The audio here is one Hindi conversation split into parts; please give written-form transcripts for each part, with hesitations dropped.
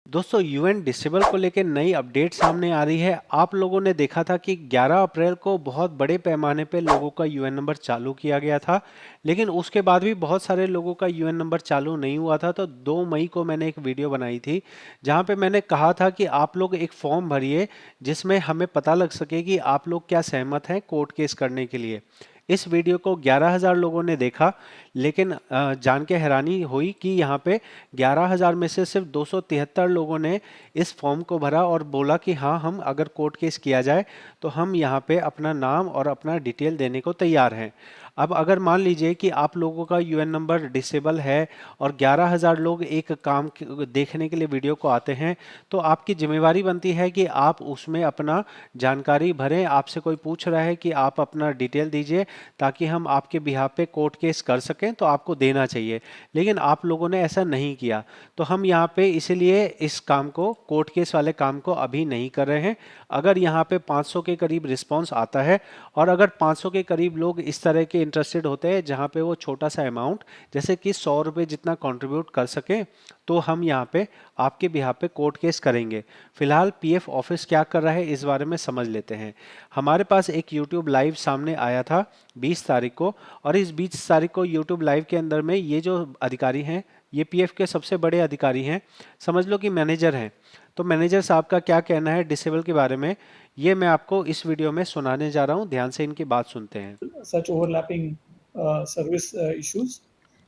दोस्तों यूएन डिसेबल को लेकर नई अपडेट सामने आ रही है। आप लोगों ने देखा था कि 11 अप्रैल को बहुत बड़े पैमाने पे लोगों का यूएन नंबर चालू किया गया था, लेकिन उसके बाद भी बहुत सारे लोगों का यूएन नंबर चालू नहीं हुआ था। तो 2 मई को मैंने एक वीडियो बनाई थी जहां पे मैंने कहा था कि आप लोग एक फॉर्म भरिए जिसमें हमें पता लग सके कि आप लोग क्या सहमत हैं कोर्ट केस करने के लिए। इस वीडियो को 11,000 लोगों ने देखा, लेकिन जान के हैरानी हुई कि यहाँ पे 11,000 में से सिर्फ 273 लोगों ने इस फॉर्म को भरा और बोला कि हाँ, हम अगर कोर्ट केस किया जाए तो हम यहाँ पे अपना नाम और अपना डिटेल देने को तैयार हैं। अब अगर मान लीजिए कि आप लोगों का यूएन नंबर डिसेबल है और 11,000 लोग एक काम देखने के लिए वीडियो को आते हैं, तो आपकी जिम्मेवारी बनती है कि आप उसमें अपना जानकारी भरें। आपसे कोई पूछ रहा है कि आप अपना डिटेल दीजिए ताकि हम आपके बिहाफ पे कोर्ट केस कर सकें, तो आपको देना चाहिए। लेकिन आप लोगों ने ऐसा नहीं किया, तो हम यहाँ पे इसीलिए इस काम को, कोर्ट केस वाले काम को अभी नहीं कर रहे हैं। अगर यहाँ पे 500 के करीब रिस्पांस आता है और अगर 500 के करीब लोग इस तरह के इंटरेस्टेड होते हैं जहाँ पे वो छोटा सा अमाउंट जैसे कि 100 रुपये जितना कंट्रीब्यूट कर सकें, तो हम यहाँ पे आपके बिहाफ पे कोर्ट केस करेंगे। फिलहाल पीएफ ऑफिस क्या कर रहा है इस बारे में समझ लेते हैं। हमारे पास एक यूट्यूब लाइव सामने आया था 20 तारीख को, और इस 20 तारीख को यूट्यूब लाइव के अंदर में ये जो अधिकारी हैं, ये पीएफ के सबसे बड़े अधिकारी हैं, समझ लो कि मैनेजर हैं। तो मैनेजर साहब का क्या कहना है डिसेबल के बारे में, ये मैं आपको इस वीडियो में सुनाने जा रहा हूँ। ध्यान से इनकी बात सुनते हैं। such overlapping service issues.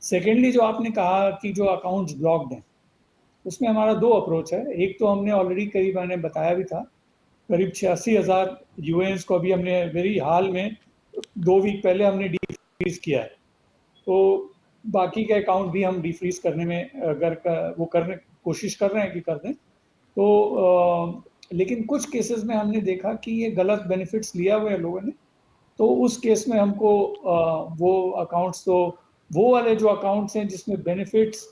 Secondly जो आपने कहा कि जो अकाउंट्स ब्लॉक्ड हैं, उसमें हमारा दो अप्रोच है। एक तो हमने ऑलरेडी करीब मैंने बताया भी था, करीब 86,000 यूएन्स को अभी हमने वेरी हाल में 2 वीक पहले हमने डीफ्रीज किया है। तो बाकी के अकाउंट भी हम डीफ्रीज करने में अगर वो करने कोशिश कर रहे हैं कि कर दें तो लेकिन कुछ केसेस में हमने देखा कि ये गलत बेनिफिट्स लिया हुए हैं लोगों ने। तो उस केस में हमको वो अकाउंट्स, तो वो वाले जो अकाउंट्स हैं जिसमें बेनिफिट्स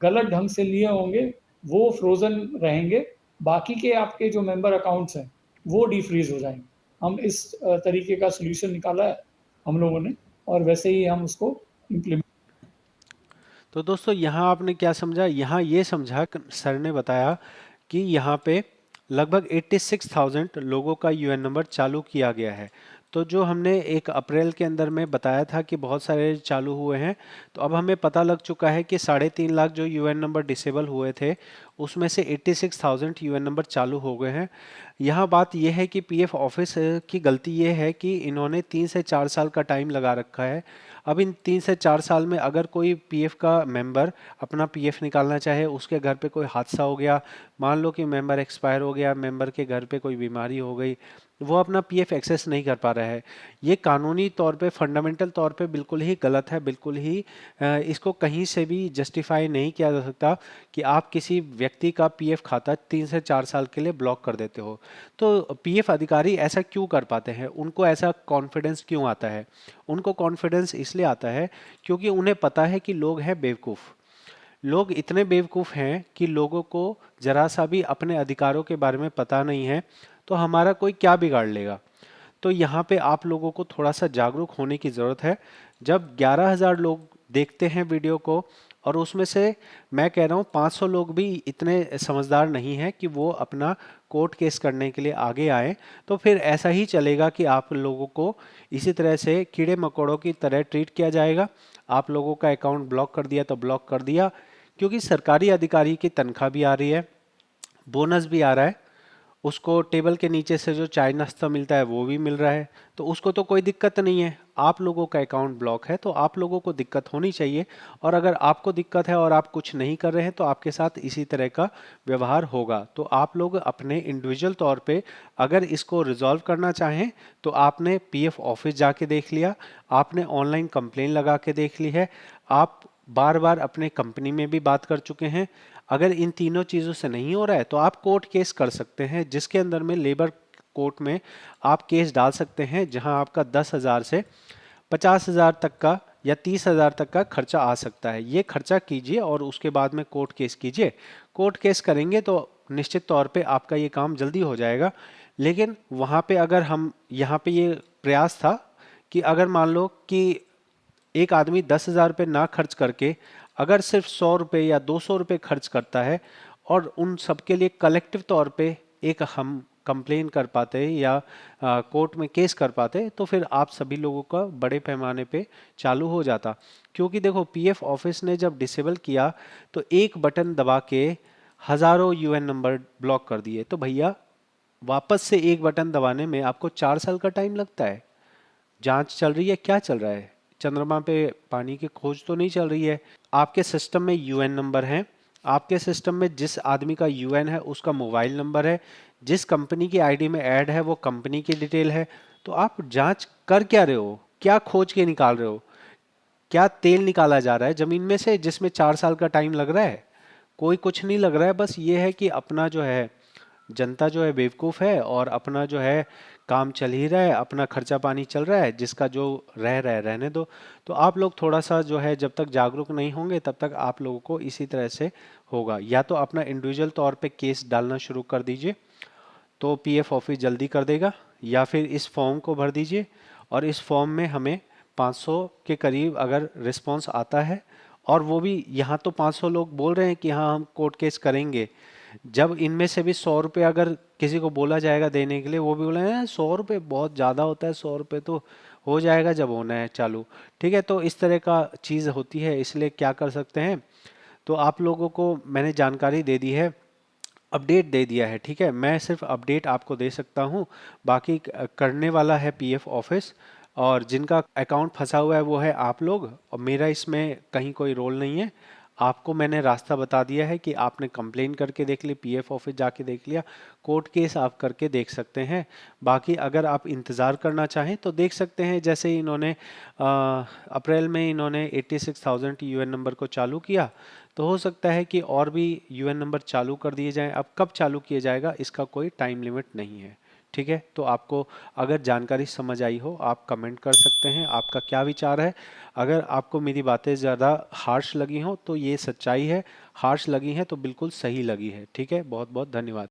गलत ढंग से लिए होंगे वो फ्रोजन रहेंगे। बाकी के आपके जो मेंबर अकाउंट्स हैं वो डीफ्रीज हो जाएंगे। हम इस तरीके का सोल्यूशन निकाला है हम लोगों ने, और वैसे ही हम उसको इम्प्लीमेंट। तो दोस्तों यहाँ आपने क्या समझा, यहाँ ये समझा सर ने बताया कि यहाँ पे लगभग 86,000 लोगों का यूएन नंबर चालू किया गया है। तो जो हमने 1 अप्रैल के अंदर में बताया था कि बहुत सारे चालू हुए हैं, तो अब हमें पता लग चुका है कि 3.5 लाख जो यूएन नंबर डिसेबल हुए थे उसमें से 86,000 यूएन नंबर चालू हो गए हैं। यहाँ बात यह है कि पीएफ ऑफिस की गलती ये है कि इन्होंने 3 से 4 साल का टाइम लगा रखा है। अब इन 3 से 4 साल में अगर कोई पीएफ का मेंबर अपना पीएफ निकालना चाहे, उसके घर पे कोई हादसा हो गया, मान लो कि मेंबर एक्सपायर हो गया, मेंबर के घर पे कोई बीमारी हो गई, वो अपना पीएफ एक्सेस नहीं कर पा रहा है। ये कानूनी तौर पे, फंडामेंटल तौर पे बिल्कुल ही गलत है, बिल्कुल ही इसको कहीं से भी जस्टिफाई नहीं किया जा सकता कि आप किसी व्यक्ति का पीएफ खाता 3 से 4 साल के लिए ब्लॉक कर देते हो। तो पीएफ अधिकारी ऐसा क्यों कर पाते हैं, उनको ऐसा कॉन्फिडेंस क्यों आता है? उनको कॉन्फिडेंस इसलिए आता है क्योंकि उन्हें पता है कि लोग हैं बेवकूफ़। लोग इतने बेवकूफ़ हैं कि लोगों को जरा सा भी अपने अधिकारों के बारे में पता नहीं है, तो हमारा कोई क्या बिगाड़ लेगा। तो यहाँ पे आप लोगों को थोड़ा सा जागरूक होने की ज़रूरत है। जब 11,000 लोग देखते हैं वीडियो को और उसमें से मैं कह रहा हूँ 500 लोग भी इतने समझदार नहीं हैं कि वो अपना कोर्ट केस करने के लिए आगे आए, तो फिर ऐसा ही चलेगा कि आप लोगों को इसी तरह से कीड़े मकोड़ों की तरह ट्रीट किया जाएगा। आप लोगों का अकाउंट ब्लॉक कर दिया तो ब्लॉक कर दिया, क्योंकि सरकारी अधिकारी की तनख्वाह भी आ रही है, बोनस भी आ रहा है, उसको टेबल के नीचे से जो चाय नाश्ता मिलता है वो भी मिल रहा है, तो उसको तो कोई दिक्कत नहीं है। आप लोगों का अकाउंट ब्लॉक है तो आप लोगों को दिक्कत होनी चाहिए, और अगर आपको दिक्कत है और आप कुछ नहीं कर रहे हैं तो आपके साथ इसी तरह का व्यवहार होगा। तो आप लोग अपने इंडिविजुअल तौर पे अगर इसको रिजॉल्व करना चाहें तो आपने पीएफ ऑफिस जाके देख लिया, आपने ऑनलाइन कंप्लेन लगा के देख ली है, आप बार बार अपने कंपनी में भी बात कर चुके हैं। अगर इन तीनों चीज़ों से नहीं हो रहा है तो आप कोर्ट केस कर सकते हैं, जिसके अंदर में लेबर कोर्ट में आप केस डाल सकते हैं, जहां आपका 10,000 से 50,000 तक का या 30,000 तक का खर्चा आ सकता है। ये खर्चा कीजिए और उसके बाद में कोर्ट केस कीजिए। कोर्ट केस करेंगे तो निश्चित तौर पे आपका ये काम जल्दी हो जाएगा। लेकिन वहाँ पे अगर हम, यहाँ पे ये प्रयास था कि अगर मान लो कि एक आदमी 10,000 रुपये ना खर्च करके अगर सिर्फ 100 रुपये या 200 रुपये खर्च करता है और उन सब के लिए कलेक्टिव तौर पे एक हम कंप्लेन कर पाते या कोर्ट में केस कर पाते, तो फिर आप सभी लोगों का बड़े पैमाने पे चालू हो जाता। क्योंकि देखो पीएफ ऑफिस ने जब डिसेबल किया तो एक बटन दबा के हजारों यूएन नंबर ब्लॉक कर दिए। तो भैया वापस से एक बटन दबाने में आपको 4 साल का टाइम लगता है। जांच चल रही है, क्या चल रहा है? चंद्रमा पे पानी की खोज तो नहीं चल रही है। आपके सिस्टम में यूएन नंबर है, आपके सिस्टम में जिस आदमी का यूएन है उसका मोबाइल नंबर है, जिस कंपनी की आईडी में ऐड है वो कंपनी की डिटेल है। तो आप जांच कर क्या रहे हो? क्या खोज के निकाल रहे हो? क्या तेल निकाला जा रहा है जमीन में से जिसमें 4 साल का टाइम लग रहा है? कोई कुछ नहीं लग रहा है। बस ये है कि अपना जो है जनता जो है बेवकूफ़ है और अपना जो है काम चल ही रहा है, अपना खर्चा पानी चल रहा है, जिसका जो रह रहा है रहने दो। तो आप लोग थोड़ा सा जो है जब तक जागरूक नहीं होंगे तब तक आप लोगों को इसी तरह से होगा। या तो अपना इंडिविजुअल तौर पे केस डालना शुरू कर दीजिए तो पीएफ ऑफिस जल्दी कर देगा, या फिर इस फॉर्म को भर दीजिए और इस फॉर्म में हमें 500 के करीब अगर रिस्पांस आता है, और वो भी यहाँ तो 500 लोग बोल रहे हैं कि हाँ हम कोर्ट केस करेंगे, जब इनमें से भी 100 रुपये अगर किसी को बोला जाएगा देने के लिए, वो भी बोले 100 रुपये बहुत ज़्यादा होता है, 100 रुपये तो हो जाएगा जब होना है चालू। ठीक है, तो इस तरह का चीज़ होती है। इसलिए क्या कर सकते हैं, तो आप लोगों को मैंने जानकारी दे दी है, अपडेट दे दिया है। ठीक है, मैं सिर्फ अपडेट आपको दे सकता हूँ, बाकी करने वाला है पीएफ ऑफिस। और जिनका अकाउंट फंसा हुआ है वो है आप लोग, और मेरा इसमें कहीं कोई रोल नहीं है। आपको मैंने रास्ता बता दिया है कि आपने कंप्लेन करके देख ली, पीएफ ऑफिस जाके देख लिया, कोर्ट केस आप करके देख सकते हैं। बाकी अगर आप इंतज़ार करना चाहें तो देख सकते हैं, जैसे ही इन्होंने अप्रैल में इन्होंने 86,000 यूएन नंबर को चालू किया, तो हो सकता है कि और भी यूएन नंबर चालू कर दिए जाएं। अब कब चालू किया जाएगा इसका कोई टाइम लिमिट नहीं है। ठीक है, तो आपको अगर जानकारी समझ आई हो आप कमेंट कर सकते हैं, आपका क्या विचार है। अगर आपको मेरी बातें ज़्यादा हार्श लगी हो तो ये सच्चाई है, हार्श लगी हैं तो बिल्कुल सही लगी है। ठीक है, बहुत बहुत धन्यवाद।